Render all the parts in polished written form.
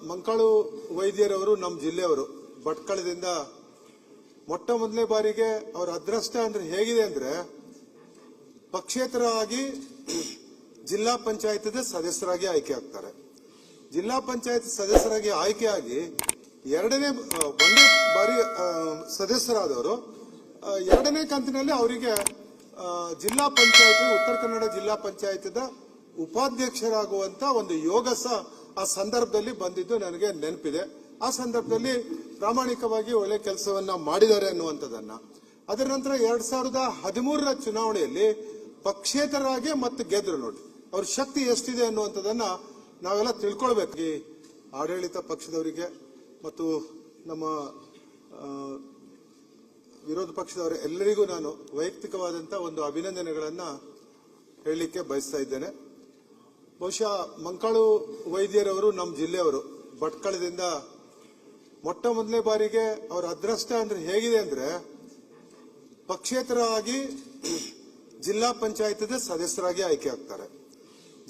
ಮಂಕಾಳು ವೈದ್ಯರವರು ನಮ್ಮ ಜಿಲ್ಲೆಯವರು ಭಟ್ಕಳದಿಂದ ಮೊಟ್ಟ ಮೊದಲನೇ ಬಾರಿಗೆ ಅವರ ಅದೃಷ್ಟ ಅಂದ್ರೆ ಹೇಗಿದೆ ಅಂದ್ರೆ ಪಕ್ಷೇತರವಾಗಿ ಜಿಲ್ಲಾ ಪಂಚಾಯತ್ ಸದಸ್ಯರಾಗಿ ಆಯ್ಕೆ ಆಗ್ತಾರೆ. ಜಿಲ್ಲಾ ಪಂಚಾಯತ್ ಸದಸ್ಯರಾಗಿ ಆಯ್ಕೆಯಾಗಿ ಒಂದೇ ಬಾರಿ ಸದಸ್ಯರಾದವರು ಎರಡನೇ ಕಂತಿನಲ್ಲಿ ಅವರಿಗೆ ಜಿಲ್ಲಾ ಪಂಚಾಯತ್ ಉತ್ತರ ಕನ್ನಡ ಜಿಲ್ಲಾ ಪಂಚಾಯತ್ ಉಪಾಧ್ಯಕ್ಷರಾಗುವಂತ ಒಂದು ಯೋಗ ಸಹ ಆ ಸಂದರ್ಭದಲ್ಲಿ ಬಂದಿದ್ದು ನನಗೆ ನೆನಪಿದೆ. ಆ ಸಂದರ್ಭದಲ್ಲಿ ಪ್ರಾಮಾಣಿಕವಾಗಿ ಒಳ್ಳೆ ಕೆಲಸವನ್ನ ಮಾಡಿದ್ದಾರೆ ಅನ್ನುವಂಥದ್ದನ್ನ. ಅದರ ನಂತರ 2013ರ ಚುನಾವಣೆಯಲ್ಲಿ ಪಕ್ಷೇತರರಾಗಿ ಮತ್ತೆ ಗೆದ್ರು. ನೋಡಿ ಅವ್ರ ಶಕ್ತಿ ಎಷ್ಟಿದೆ ಅನ್ನುವಂಥದ್ದನ್ನ ನಾವೆಲ್ಲ ತಿಳ್ಕೊಳ್ಬೇಕು. ಆಡಳಿತ ಪಕ್ಷದವರಿಗೆ ಮತ್ತು ನಮ್ಮ ವಿರೋಧ ಪಕ್ಷದವರ ಎಲ್ಲರಿಗೂ ನಾನು ವೈಯಕ್ತಿಕವಾದಂತ ಒಂದು ಅಭಿನಂದನೆಗಳನ್ನ ಹೇಳಲಿಕ್ಕೆ ಬಯಸ್ತಾ ಇದ್ದೇನೆ. ಬಹುಶಃ ಮಂಕಾಳು ವೈದ್ಯರವರು ನಮ್ಮ ಜಿಲ್ಲೆಯವರು ಭಟ್ಕಳದಿಂದ ಮೊಟ್ಟ ಮೊದಲನೇ ಬಾರಿಗೆ ಅವರ ಅದೃಷ್ಟ ಅಂದ್ರೆ ಹೇಗಿದೆ ಅಂದ್ರೆ ಪಕ್ಷೇತರವಾಗಿ ಜಿಲ್ಲಾ ಪಂಚಾಯತ್ ಸದಸ್ಯರಾಗಿ ಆಯ್ಕೆ ಆಗ್ತಾರೆ.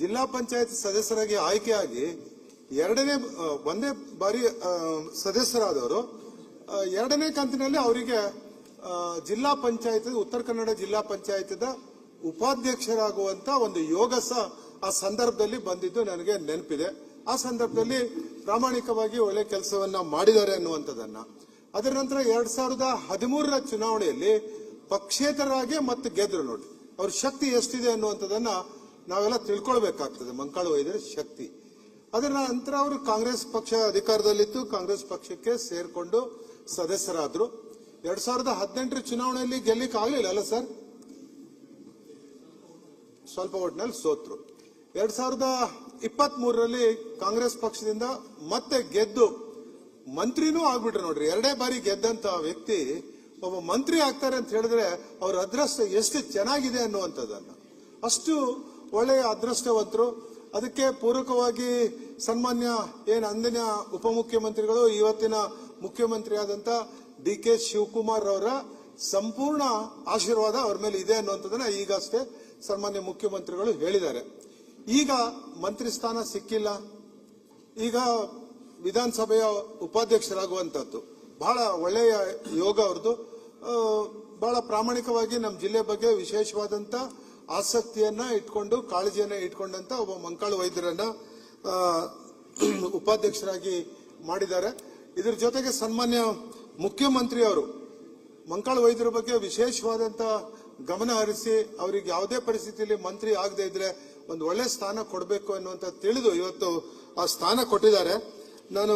ಜಿಲ್ಲಾ ಪಂಚಾಯತ್ ಸದಸ್ಯರಾಗಿ ಆಯ್ಕೆಯಾಗಿ ಒಂದೇ ಬಾರಿ ಸದಸ್ಯರಾದವರು ಎರಡನೇ ಕಂತಿನಲ್ಲಿ ಅವರಿಗೆ ಜಿಲ್ಲಾ ಪಂಚಾಯತ್ ಉತ್ತರ ಕನ್ನಡ ಜಿಲ್ಲಾ ಪಂಚಾಯತ್ ಉಪಾಧ್ಯಕ್ಷರಾಗುವಂತ ಒಂದು ಯೋಗ ಸಹ ಆ ಸಂದರ್ಭದಲ್ಲಿ ಬಂದಿದ್ದು ನನಗೆ ನೆನಪಿದೆ. ಆ ಸಂದರ್ಭದಲ್ಲಿ ಪ್ರಾಮಾಣಿಕವಾಗಿ ಒಳ್ಳೆ ಕೆಲಸವನ್ನ ಮಾಡಿದ್ದಾರೆ ಅನ್ನುವಂಥದ್ದನ್ನ. ಅದರ ನಂತರ 2013ರ ಚುನಾವಣೆಯಲ್ಲಿ ಪಕ್ಷೇತರರಾಗಿ ಮತ್ತೆ ಗೆದ್ರು. ನೋಡಿ ಅವ್ರ ಶಕ್ತಿ ಎಷ್ಟಿದೆ ಅನ್ನುವಂಥದ್ದನ್ನ ನಾವೆಲ್ಲ ತಿಳ್ಕೊಳ್ಬೇಕಾಗ್ತದೆ, ಮಂಕಾಳು ವೈದ್ಯರ ಶಕ್ತಿ. ಅದರ ನಂತರ ಅವರು ಕಾಂಗ್ರೆಸ್ ಪಕ್ಷ ಅಧಿಕಾರದಲ್ಲಿತ್ತು, ಕಾಂಗ್ರೆಸ್ ಪಕ್ಷಕ್ಕೆ ಸೇರ್ಕೊಂಡು ಸದಸ್ಯರಾದ್ರು. 2018ರ ಚುನಾವಣೆಯಲ್ಲಿ ಗೆಲ್ಲಿಕ್ ಆಗ್ಲಿಲ್ಲ ಅಲ್ಲ ಸರ್, ಸ್ವಲ್ಪ ಒಟ್ಟಿನಲ್ಲಿ ಸೋತ್ರು. 2023ರಲ್ಲಿ ಕಾಂಗ್ರೆಸ್ ಪಕ್ಷದಿಂದ ಮತ್ತೆ ಗೆದ್ದು ಮಂತ್ರಿನೂ ಆಗ್ಬಿಟ್ರು. ನೋಡ್ರಿ, ಎರಡೇ ಬಾರಿ ಗೆದ್ದಂತ ವ್ಯಕ್ತಿ ಒಬ್ಬ ಮಂತ್ರಿ ಆಗ್ತಾರೆ ಅಂತ ಹೇಳಿದ್ರೆ ಅವ್ರ ಅದೃಷ್ಟ ಎಷ್ಟು ಚೆನ್ನಾಗಿದೆ ಅನ್ನುವಂಥದ್ದನ್ನ. ಅಷ್ಟು ಒಳ್ಳೆಯ ಅದೃಷ್ಟವಂತರು. ಅದಕ್ಕೆ ಪೂರಕವಾಗಿ ಸನ್ಮಾನ್ಯ ಅಂದಿನ ಉಪಮುಖ್ಯಮಂತ್ರಿಗಳು ಇವತ್ತಿನ ಮುಖ್ಯಮಂತ್ರಿ ಆದಂತ ಡಿ.ಕೆ. ಶಿವಕುಮಾರ್ ಅವರ ಸಂಪೂರ್ಣ ಆಶೀರ್ವಾದ ಅವ್ರ ಮೇಲೆ ಇದೆ ಅನ್ನುವಂಥದ್ದನ್ನ ಈಗಷ್ಟೇ ಸನ್ಮಾನ್ಯ ಮುಖ್ಯಮಂತ್ರಿಗಳು ಹೇಳಿದ್ದಾರೆ. ಈಗ ಮಂತ್ರಿ ಸ್ಥಾನ ಸಿಕ್ಕಿಲ್ಲ, ಈಗ ವಿಧಾನಸಭೆಯ ಉಪಾಧ್ಯಕ್ಷರಾಗುವಂತದ್ದು ಬಹಳ ಒಳ್ಳೆಯ ಯೋಗ ಅವ್ರದ್ದು. ಬಹಳ ಪ್ರಾಮಾಣಿಕವಾಗಿ ನಮ್ಮ ಜಿಲ್ಲೆ ಬಗ್ಗೆ ವಿಶೇಷವಾದಂತ ಆಸಕ್ತಿಯನ್ನ ಇಟ್ಕೊಂಡು ಕಾಳಜಿಯನ್ನ ಇಟ್ಕೊಂಡಂತ ಒಬ್ಬ ಮಂಕಾಳು ವೈದ್ಯರನ್ನ ಉಪಾಧ್ಯಕ್ಷರಾಗಿ ಮಾಡಿದ್ದಾರೆ. ಇದ್ರ ಜೊತೆಗೆ ಸನ್ಮಾನ್ಯ ಮುಖ್ಯಮಂತ್ರಿ ಅವರು ಮಂಕಾಳು ವೈದ್ಯರ ಬಗ್ಗೆ ವಿಶೇಷವಾದಂತ ಗಮನ ಹರಿಸಿ ಅವರಿಗೆ ಯಾವುದೇ ಪರಿಸ್ಥಿತಿಯಲ್ಲಿ ಮಂತ್ರಿ ಆಗದೆ ಇದ್ರೆ ಒಂದು ಒಳ್ಳೆ ಸ್ಥಾನ ಕೊಡಬೇಕು ಅನ್ನುವಂತ ತಿಳಿದು ಇವತ್ತು ಆ ಸ್ಥಾನ ಕೊಟ್ಟಿದ್ದಾರೆ. ನಾನು